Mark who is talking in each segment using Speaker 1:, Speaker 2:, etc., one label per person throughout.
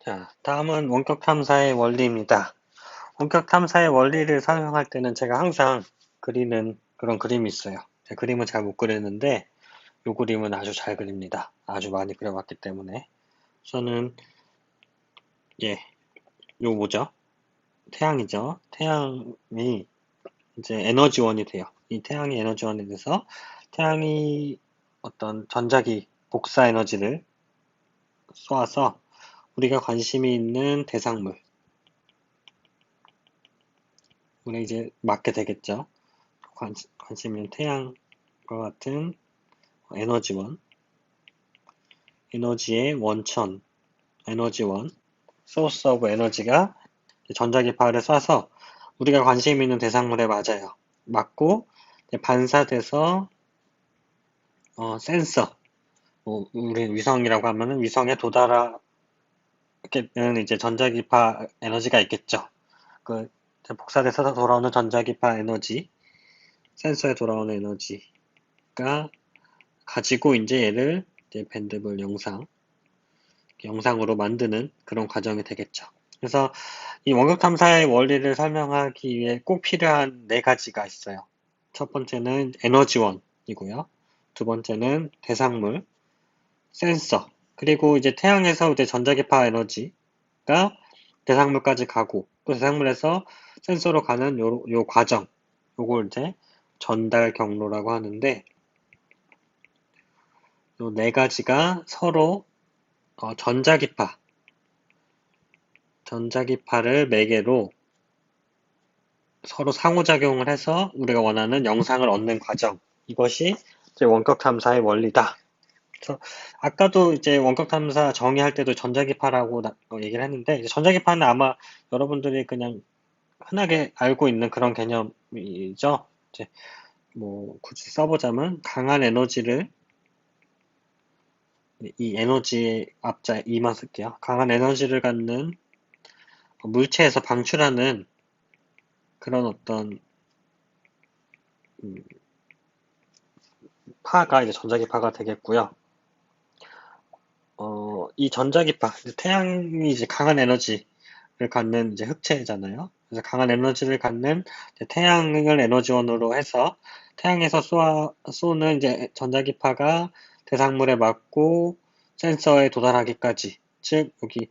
Speaker 1: 자, 다음은 원격 탐사의 원리입니다. 원격 탐사의 원리를 설명할 때는 제가 항상 그리는 그런 그림이 있어요. 제가 그림은 잘 못 그리는데 이 그림은 아주 잘 그립니다. 아주 많이 그려봤기 때문에. 저는 예, 요 뭐죠? 태양이죠. 태양이 이제 에너지원이 돼요. 이 태양이 에너지원이 돼서 태양이 어떤 전자기 복사 에너지를 쏘아서 우리가 관심이 있는 대상물, 우리 이제 맞게 되겠죠. 관심 있는 태양과 같은 에너지원, 에너지의 원천, 에너지원, 소스 오브 에너지가 전자기파를 쏴서 우리가 관심 있는 대상물에 맞아요. 맞고 반사돼서 센서, 우리 위성이라고 하면은 위성에 도달하게 되는 이제 전자기파 에너지가 있겠죠. 그 복사돼서 돌아오는 전자기파 에너지, 센서에 돌아오는 에너지가 가지고 이제 얘를 이제 밴드블 영상으로 만드는 그런 과정이 되겠죠. 그래서 이 원격 탐사의 원리를 설명하기 위해 꼭 필요한 네 가지가 있어요. 첫 번째는 에너지원이고요. 두 번째는 대상물, 센서, 그리고 이제 태양에서 이제 전자기파 에너지가 대상물까지 가고 또 대상물에서 센서로 가는 요 과정, 요걸 이제 전달 경로라고 하는데 요 네 가지가 서로 전자기파를 매개로 서로 상호작용을 해서 우리가 원하는 영상을 얻는 과정. 이것이 이제 원격 탐사의 원리다. 그래서 아까도 이제 원격 탐사 정의할 때도 전자기파라고 얘기를 했는데 전자기파는 아마 여러분들이 그냥 흔하게 알고 있는 그런 개념이죠. 이제 뭐 굳이 써보자면 강한 에너지를 이 에너지 앞자 E만 쓸게요. 강한 에너지를 갖는 물체에서 방출하는 그런 어떤 음, 파가 이제 전자기파가 되겠고요. 이 전자기파, 태양이 이제 강한 에너지를 갖는 이제 흑체잖아요. 그래서 강한 에너지를 갖는 태양을 에너지원으로 해서 태양에서 쏘는 이제 전자기파가 대상물에 맞고 센서에 도달하기까지, 즉 여기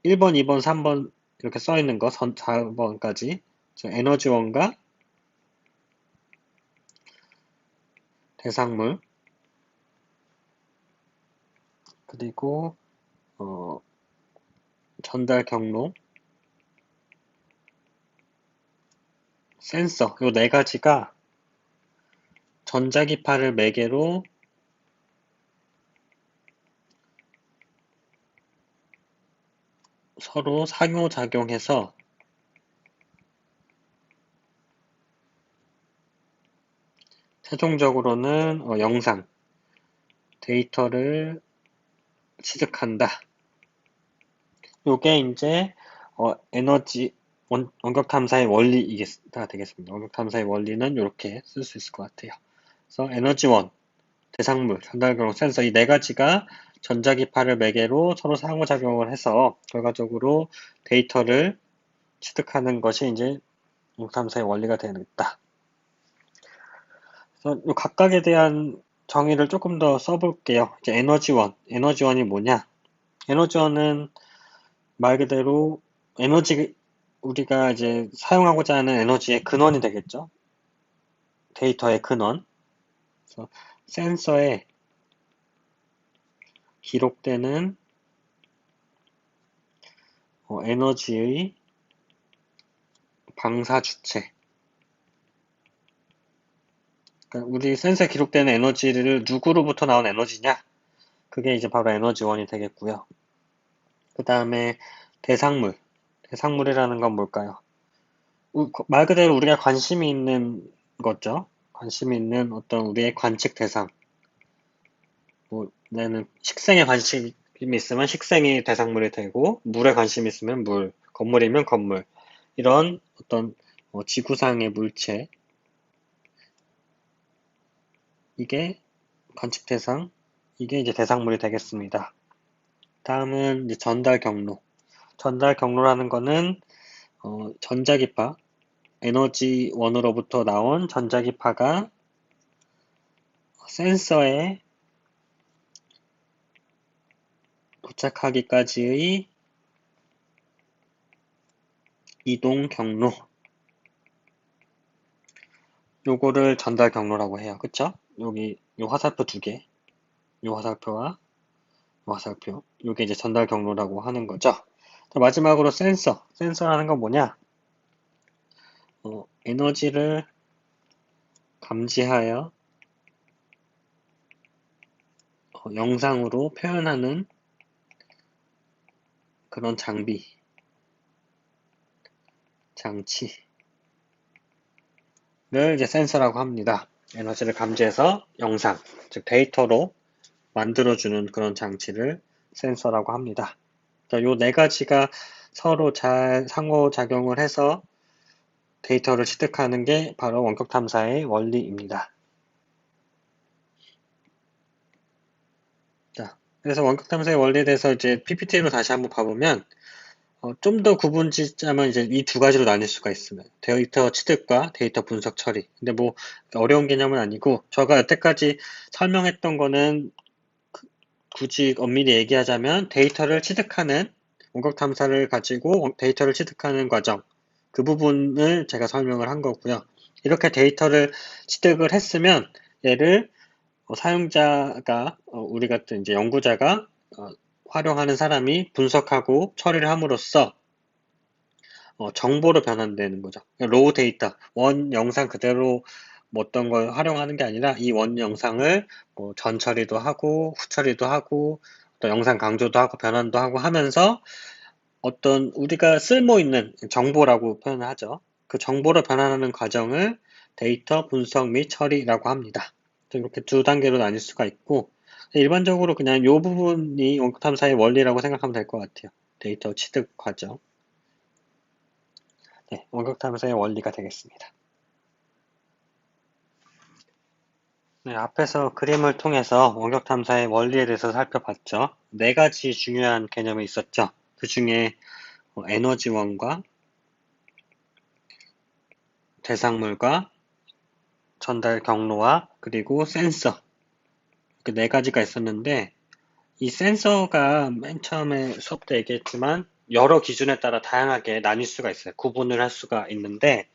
Speaker 1: 1번, 2번, 3번 이렇게 써 있는 거, 4번까지 에너지원과 대상물 그리고 어, 전달 경로, 센서 요 네 가지가 전자기파를 매개로 서로 상호작용해서 최종적으로는 영상, 데이터를 취득한다. 요게 이제 에너지 원격 탐사의 원리가 되겠습니다. 원격 탐사의 원리는 이렇게 쓸 수 있을 것 같아요. 그래서 에너지원, 대상물, 전달경, 센서 이 네 가지가 전자기파를 매개로 서로 상호작용을 해서 결과적으로 데이터를 취득하는 것이 이제 원격 탐사의 원리가 되겠다. 그래서 이 각각에 대한 정의를 조금 더 써볼게요. 이제 에너지원이 뭐냐? 에너지원은 말 그대로 우리가 이제 사용하고자 하는 에너지의 근원이 되겠죠. 데이터의 근원. 그래서 센서에 기록되는 에너지의 방사 주체. 그러니까 우리 센서에 기록되는 에너지를 누구로부터 나온 에너지냐? 그게 이제 바로 에너지원이 되겠고요. 그 다음에 대상물. 대상물이라는 건 뭘까요? 말 그대로 우리가 관심이 있는 거죠. 관심이 있는 어떤 우리의 관측 대상. 뭐, 나는 식생에 관심이 있으면 식생이 대상물이 되고, 물에 관심이 있으면 물, 건물이면 건물. 이런 어떤 지구상의 물체. 이게 관측 대상. 이게 이제 대상물이 되겠습니다. 다음은 이제 전달 경로. 전달 경로라는 거는 전자기파, 에너지원으로부터 나온 전자기파가 센서에 도착하기까지의 이동 경로, 요거를 전달 경로라고 해요. 그쵸? 여기 요 화살표 두 개, 요 화살표와 요 화살표, 요게 이제 전달 경로라고 하는 거죠. 자, 마지막으로 센서라는 건 뭐냐? 에너지를 감지하여 영상으로 표현하는 그런 장치를 이제 센서라고 합니다. 에너지를 감지해서 영상, 즉 데이터로 만들어주는 그런 장치를 센서라고 합니다. 자, 요 네 가지가 서로 잘 상호작용을 해서 데이터를 취득하는 게 바로 원격 탐사의 원리입니다. 자, 그래서 원격 탐사의 원리에 대해서 이제 PPT로 다시 한번 봐보면 좀 더 구분 짓자면 이제 이 두 가지로 나뉠 수가 있습니다. 데이터 취득과 데이터 분석 처리. 근데 뭐 어려운 개념은 아니고 제가 여태까지 설명했던 거는 굳이 엄밀히 얘기하자면 데이터를 취득하는 원격 탐사를 가지고 데이터를 취득하는 과정 그 부분을 제가 설명을 한 거고요. 이렇게 데이터를 취득을 했으면 얘를 사용자가 우리 같은 이제 연구자가 활용하는 사람이 분석하고 처리를 함으로써 정보로 변환되는 거죠. 로우 데이터, 원 영상 그대로 뭐 어떤 걸 활용하는 게 아니라 이 원 영상을 뭐 전 처리도 하고 후 처리도 하고 또 영상 강조도 하고 변환도 하고 하면서 어떤 우리가 쓸모 있는 정보라고 표현을 하죠. 그 정보로 변환하는 과정을 데이터 분석 및 처리라고 합니다. 이렇게 두 단계로 나뉠 수가 있고 일반적으로 그냥 이 부분이 원격 탐사의 원리라고 생각하면 될 것 같아요. 데이터 취득 과정. 네, 원격 탐사의 원리가 되겠습니다. 네, 앞에서 그림을 통해서 원격 탐사의 원리에 대해서 살펴봤죠. 네 가지 중요한 개념이 있었죠. 그 중에 에너지원과 대상물과 전달 경로와 그리고 센서 그 네 가지가 있었는데 이 센서가 맨 처음에 수업 때 얘기했지만 여러 기준에 따라 다양하게 나뉠 수가 있어요. 구분을 할 수가 있는데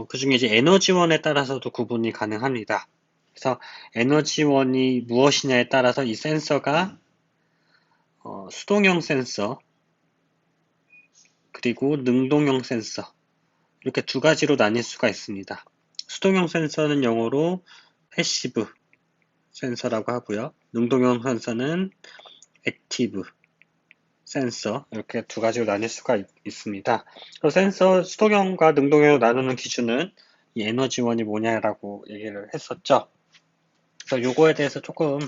Speaker 1: 그 중에 이제 에너지원에 따라서도 구분이 가능합니다. 그래서 에너지원이 무엇이냐에 따라서 이 센서가 수동형 센서 그리고 능동형 센서 이렇게 두 가지로 나뉠 수가 있습니다. 수동형 센서는 영어로 패시브 센서라고 하고요. 능동형 센서는 액티브 센서 이렇게 두 가지로 나뉠 수가 있습니다. 센서 수동형과 능동형으로 나누는 기준은 이 에너지원이 뭐냐라고 얘기를 했었죠. 그래서 요거에 대해서 조금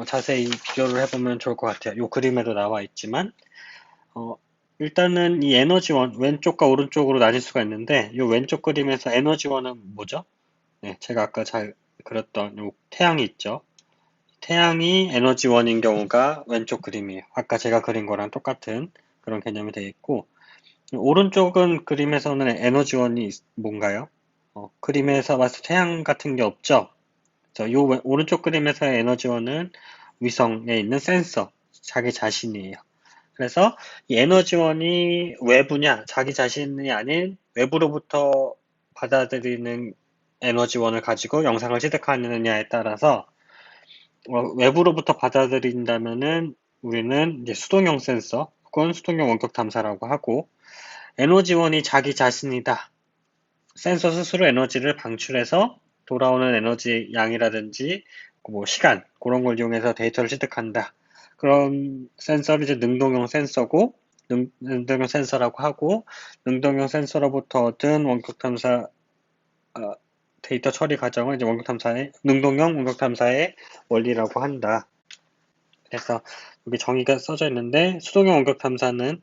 Speaker 1: 자세히 비교를 해보면 좋을 것 같아요. 요 그림에도 나와 있지만 일단은 이 에너지원 왼쪽과 오른쪽으로 나뉠 수가 있는데 이 왼쪽 그림에서 에너지원은 뭐죠? 네, 제가 아까 잘 그렸던 요 태양이 있죠. 태양이 에너지원인 경우가 왼쪽 그림이에요. 아까 제가 그린 거랑 똑같은 그런 개념이 되어 있고 오른쪽은 그림에서는 에너지원이 뭔가요? 그림에서 봤을 때 태양 같은 게 없죠? 요 오른쪽 그림에서의 에너지원은 위성에 있는 센서, 자기 자신이에요. 그래서 이 에너지원이 외부냐, 자기 자신이 아닌 외부로부터 받아들이는 에너지원을 가지고 영상을 취득하느냐에 따라서 외부로부터 받아들인다면은 우리는 이제 수동형 센서 혹은 수동형 원격 탐사라고 하고 에너지원이 자기 자신이다. 센서 스스로 에너지를 방출해서 돌아오는 에너지 양이라든지 뭐 시간 그런 걸 이용해서 데이터를 취득한다. 그런 센서를 이제 능동형 센서고 능동형 센서라고 하고 능동형 센서로부터 얻은 원격 탐사 데이터 처리 과정을 이제 능동형 원격 탐사의 원리라고 한다. 그래서 여기 정의가 써져 있는데 수동형 원격 탐사는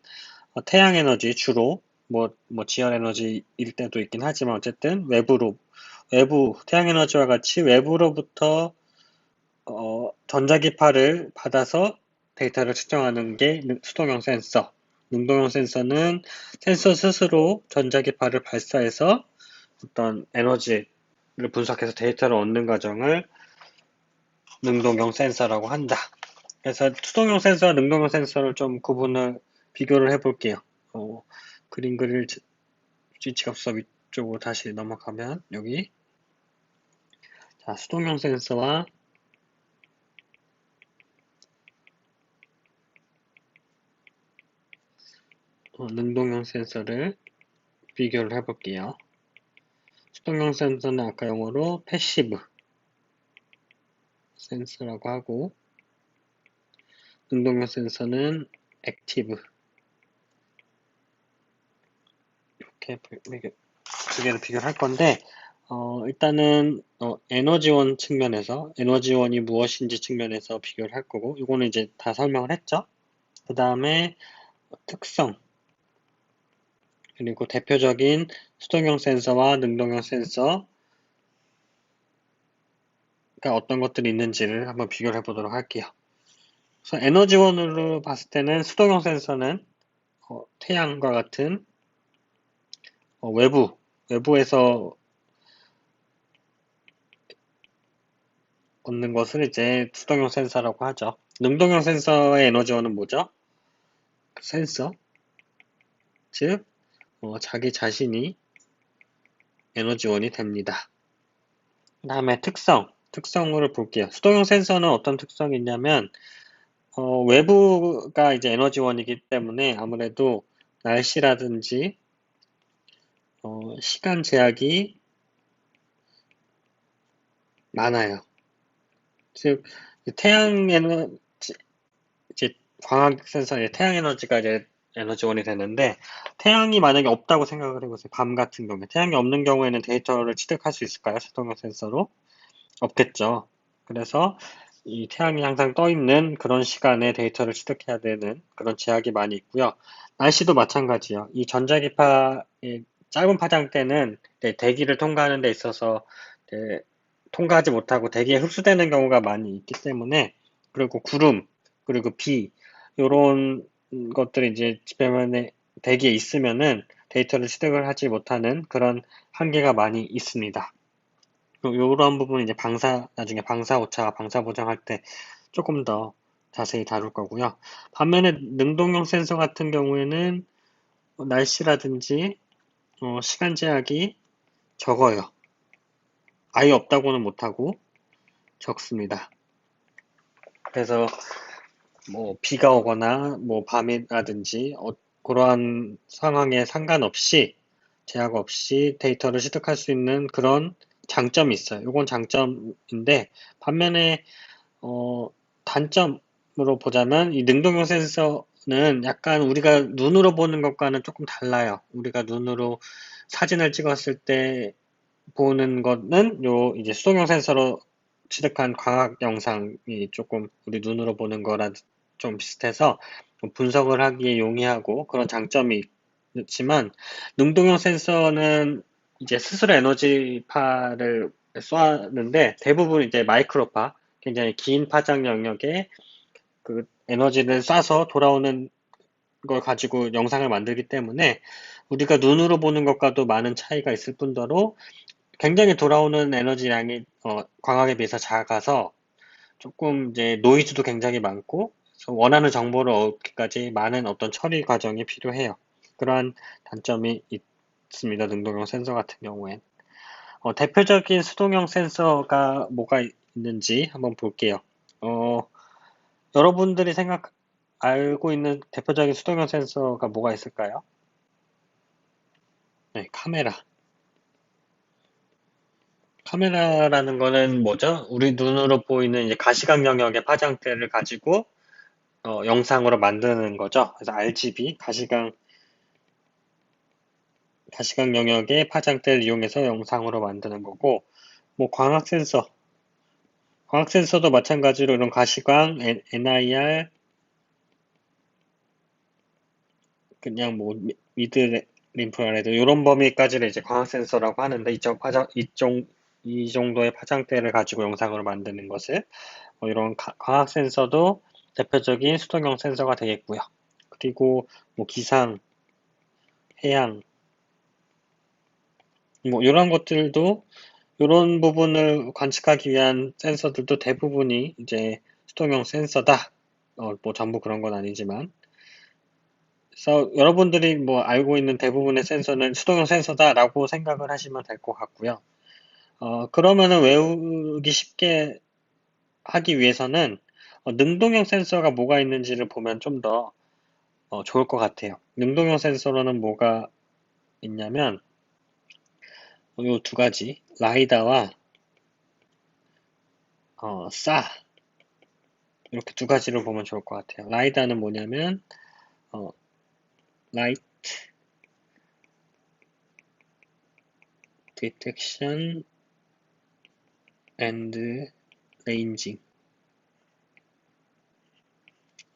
Speaker 1: 태양 에너지 주로 뭐 지열 에너지일 때도 있긴 하지만 어쨌든 외부 태양 에너지와 같이 외부로부터 전자기파를 받아서 데이터를 측정하는 게 수동형 센서. 능동형 센서는 센서 스스로 전자기파를 발사해서 어떤 에너지를 분석해서 데이터를 얻는 과정을 능동형 센서라고 한다. 그래서 수동형 센서와 능동형 센서를 좀 비교를 해볼게요. 그림 그릴 지갑 수업 이쪽으로 다시 넘어가면 여기 자, 수동형 센서와 능동형 센서를 비교를 해볼게요. 수동형 센서는 아까 영어로 패시브 센서라고 하고 능동형 센서는 액티브 이렇게 두 개를 비교를 할 건데 일단은 에너지원 측면에서 에너지원이 무엇인지 측면에서 비교를 할 거고 이거는 이제 다 설명을 했죠. 그 다음에 특성 그리고 대표적인 수동형 센서와 능동형 센서가 어떤 것들이 있는지를 한번 비교를 해보도록 할게요. 그래서 에너지원으로 봤을 때는 수동형 센서는 태양과 같은 외부에서 얻는 것을 이제 수동형 센서라고 하죠. 능동형 센서의 에너지원은 뭐죠? 센서, 즉 자기 자신이 에너지원이 됩니다. 그 다음에 특성을 볼게요. 수동형 센서는 어떤 특성이 있냐면 외부가 이제 에너지원이기 때문에 아무래도 날씨라든지 시간 제약이 많아요. 즉 태양 에너지 이제 광학 센서의 태양 에너지가 이제 에너지원이 되는데 태양이 만약에 없다고 생각을 해보세요. 밤 같은 경우에 태양이 없는 경우에는 데이터를 취득할 수 있을까요? 수동형 센서로? 없겠죠. 그래서 이 태양이 항상 떠 있는 그런 시간에 데이터를 취득해야 되는 그런 제약이 많이 있고요. 날씨도 마찬가지요. 이 전자기파의 짧은 파장대는 대기를 통과하는 데 있어서 통과하지 못하고 대기에 흡수되는 경우가 많이 있기 때문에 그리고 구름 그리고 비 이런 것들이 이제 지표면에 대기에 있으면은 데이터를 취득을 하지 못하는 그런 한계가 많이 있습니다. 요런 부분은 이제 나중에 방사 오차와 방사 보정할 때 조금 더 자세히 다룰 거고요. 반면에 능동형 센서 같은 경우에는 날씨라든지 시간 제약이 적어요. 아예 없다고는 못하고 적습니다. 그래서 뭐 비가 오거나 뭐 밤이라든지 그러한 상황에 상관없이 제약 없이 데이터를 취득할 수 있는 그런 장점이 있어요. 이건 장점인데 반면에 단점으로 보자면 이 능동형 센서는 약간 우리가 눈으로 보는 것과는 조금 달라요. 우리가 눈으로 사진을 찍었을 때 보는 거는 이제 수동형 센서로 취득한 광학 영상이 조금 우리 눈으로 보는 거랑 좀 비슷해서 분석을 하기에 용이하고 그런 장점이 있지만 능동형 센서는 이제 스스로 에너지파를 쏘는데 대부분 이제 마이크로파 굉장히 긴 파장 영역에 그 에너지를 쏴서 돌아오는 걸 가지고 영상을 만들기 때문에 우리가 눈으로 보는 것과도 많은 차이가 있을 뿐더러 굉장히 돌아오는 에너지량이 광학에 비해서 작아서 조금 이제 노이즈도 굉장히 많고 그래서 원하는 정보를 얻기까지 많은 어떤 처리 과정이 필요해요. 그러한 단점이 있습니다. 능동형 센서 같은 경우엔. 대표적인 수동형 센서가 뭐가 있는지 한번 볼게요. 어, 여러분들이 알고 있는 대표적인 수동형 센서가 뭐가 있을까요? 네, 카메라. 카메라라는 거는 뭐죠? 우리 눈으로 보이는 이제 가시광 영역의 파장대를 가지고 영상으로 만드는 거죠. 그래서 RGB, 가시광 영역의 파장대를 이용해서 영상으로 만드는 거고, 뭐 광학 센서도 마찬가지로 이런 가시광, NIR, 그냥 뭐 미드 인프라레드 이런 범위까지를 이제 광학 센서라고 하는데 이 정도의 파장대를 가지고 영상으로 만드는 것을 이런 광학 센서도 대표적인 수동형 센서가 되겠고요. 그리고 뭐 기상, 해양, 뭐 이런 것들도 이런 부분을 관측하기 위한 센서들도 대부분이 이제 수동형 센서다. 뭐 전부 그런 건 아니지만. 그래서 여러분들이 뭐 알고 있는 대부분의 센서는 수동형 센서다라고 생각을 하시면 될 것 같고요. 그러면은 외우기 쉽게 하기 위해서는 능동형 센서가 뭐가 있는지를 보면 좀 더 좋을 것 같아요. 능동형 센서로는 뭐가 있냐면 요 두 가지 라이다와 사 이렇게 두 가지를 보면 좋을 것 같아요. 라이다는 뭐냐면 어, Light Detection and Ranging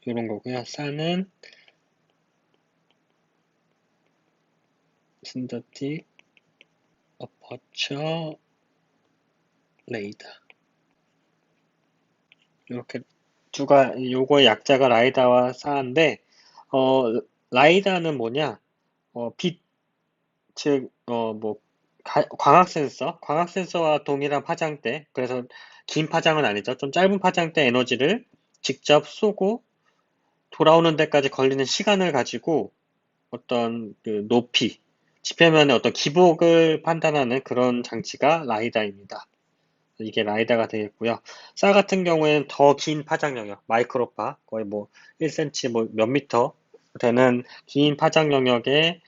Speaker 1: 이런 거고요. 사는 Synthetic Aperture Radar 이렇게 요거의 약자가 라이다와 사인데 어, 라이다는 뭐냐? 빛, 즉, 뭐, 광학 센서, 광학 센서와 동일한 파장대, 그래서 긴 파장은 아니죠. 좀 짧은 파장대 에너지를 직접 쏘고 돌아오는 데까지 걸리는 시간을 가지고 어떤 그 높이, 지표면의 어떤 기복을 판단하는 그런 장치가 라이다입니다. 이게 라이다가 되겠고요. 사 같은 경우에는 더 긴 파장 영역, 마이크로파, 거의 뭐 1cm, 뭐 몇 미터 되는 긴 파장 영역에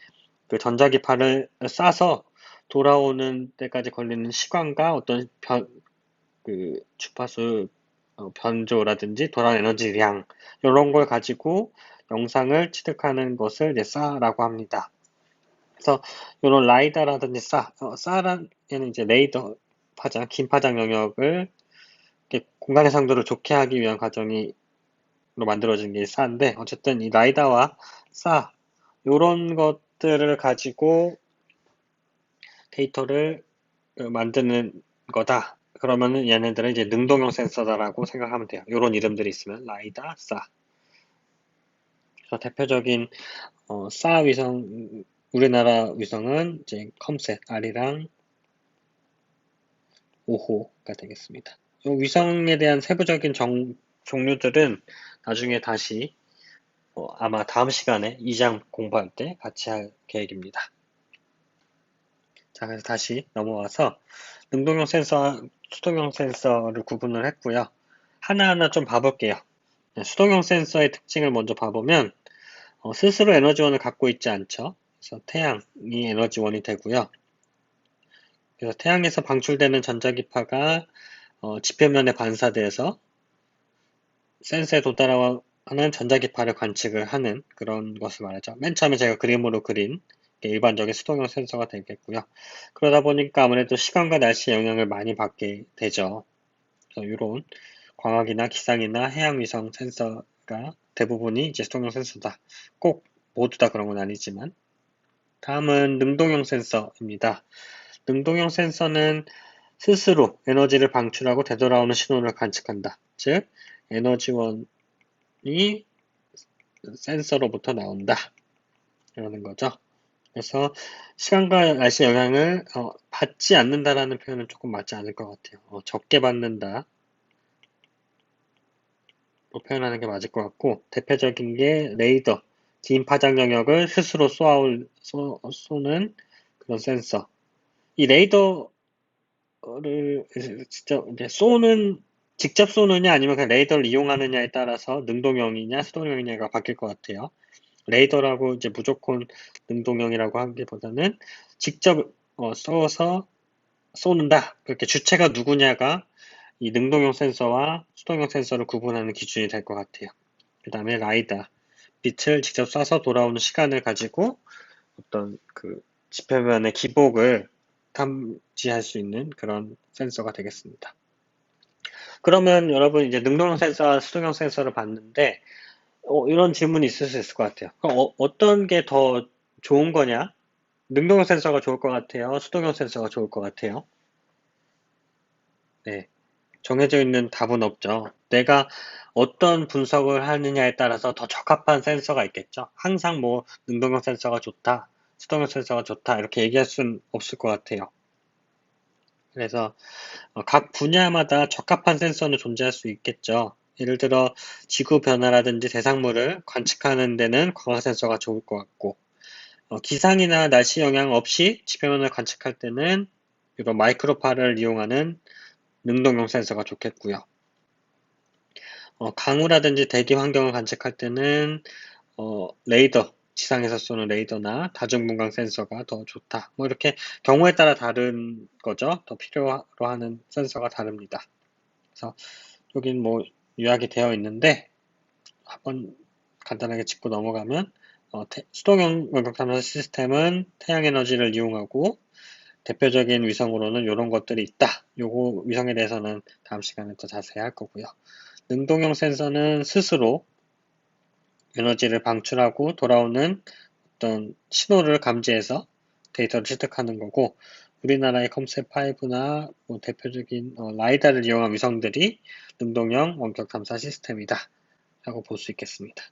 Speaker 1: 그 전자기파를 쏴서 돌아오는 데까지 걸리는 시간과 어떤 그 주파수 변조라든지 돌아오는 에너지량 이런 걸 가지고 영상을 취득하는 것을 이제 쏴라고 합니다. 그래서 이런 라이다라든지 쏴라는 이제 레이더 파장, 긴 파장 영역을 공간의 상도를 좋게 하기 위한 과정이 만들어진 게 쏴인데 어쨌든 이 라이다와 쏴 이런 것들을 가지고 데이터를 만드는 거다. 그러면은 얘네들은 이제 능동형 센서다라고 생각하면 돼요. 이런 이름들이 있으면 라이다, 사. 그래서 대표적인 사 위성, 우리나라 위성은 이제 컴셋 R이랑 5호가 되겠습니다. 이 위성에 대한 세부적인 종류들은 나중에 다시 아마 다음 시간에 2장 공부할 때 같이 할 계획입니다. 자, 그래서 다시 넘어와서 능동형 센서와 수동형 센서를 구분을 했고요. 하나하나 좀 봐볼게요. 네, 수동형 센서의 특징을 먼저 봐보면 스스로 에너지원을 갖고 있지 않죠. 그래서 태양이 에너지원이 되고요. 그래서 태양에서 방출되는 전자기파가 지표면에 반사돼서 센서에 도달하는 전자기파를 관측을 하는 그런 것을 말하죠. 맨 처음에 제가 그림으로 그린 일반적인 수동형 센서가 되겠고요. 그러다 보니까 아무래도 시간과 날씨의 영향을 많이 받게 되죠. 그래서 이런 광학이나 기상이나 해양 위성 센서가 대부분이 이제 수동형 센서다. 꼭 모두 다 그런 건 아니지만. 다음은 능동형 센서입니다. 능동형 센서는 스스로 에너지를 방출하고 되돌아오는 신호를 관측한다. 즉, 에너지원이 센서로부터 나온다. 라는 거죠. 그래서 시간과 날씨 영향을 받지 않는다라는 표현은 조금 맞지 않을 것 같아요. 적게 받는다. 표현하는 게 맞을 것 같고 대표적인 게 레이더, 긴 파장 영역을 스스로 쏘는 그런 센서. 이 레이더를 진짜 이제 직접 쏘느냐 아니면 그냥 레이더를 이용하느냐에 따라서 능동형이냐 수동형이냐가 바뀔 것 같아요. 레이더라고 이제 무조건 능동형이라고 하기보다는 직접 써서 쏘는다. 그렇게 주체가 누구냐가 이 능동형 센서와 수동형 센서를 구분하는 기준이 될 것 같아요. 그 다음에 라이다, 빛을 직접 쏴서 돌아오는 시간을 가지고 어떤 그 지표면의 기복을 탐지할 수 있는 그런 센서가 되겠습니다. 그러면 여러분 이제 능동형 센서와 수동형 센서를 봤는데 이런 질문이 있을 수 있을 것 같아요. 그럼 어떤 게 더 좋은 거냐? 능동형 센서가 좋을 것 같아요? 수동형 센서가 좋을 것 같아요? 네. 정해져 있는 답은 없죠. 내가 어떤 분석을 하느냐에 따라서 더 적합한 센서가 있겠죠. 항상 뭐 능동형 센서가 좋다, 수동형 센서가 좋다 이렇게 얘기할 수는 없을 것 같아요. 그래서 각 분야마다 적합한 센서는 존재할 수 있겠죠. 예를 들어 지구 변화라든지 대상물을 관측하는 데는 광학 센서가 좋을 것 같고, 기상이나 날씨 영향 없이 지표면을 관측할 때는 이런 마이크로파를 이용하는 능동형 센서가 좋겠고요. 강우라든지 대기 환경을 관측할 때는 레이더, 지상에서 쏘는 레이더나 다중분광 센서가 더 좋다. 뭐 이렇게 경우에 따라 다른 거죠. 더 필요로 하는 센서가 다릅니다. 그래서 여긴 뭐 요약이 되어 있는데 한번 간단하게 짚고 넘어가면 수동형 원격탐사 시스템은 태양 에너지를 이용하고 대표적인 위성으로는 이런 것들이 있다. 요거 위성에 대해서는 다음 시간에 더 자세히 할 거고요. 능동형 센서는 스스로 에너지를 방출하고 돌아오는 어떤 신호를 감지해서 데이터를 취득하는 거고, 우리나라의 컴셋5나 뭐 대표적인 라이다를 이용한 위성들이 능동형 원격 탐사 시스템이다 라고 볼 수 있겠습니다.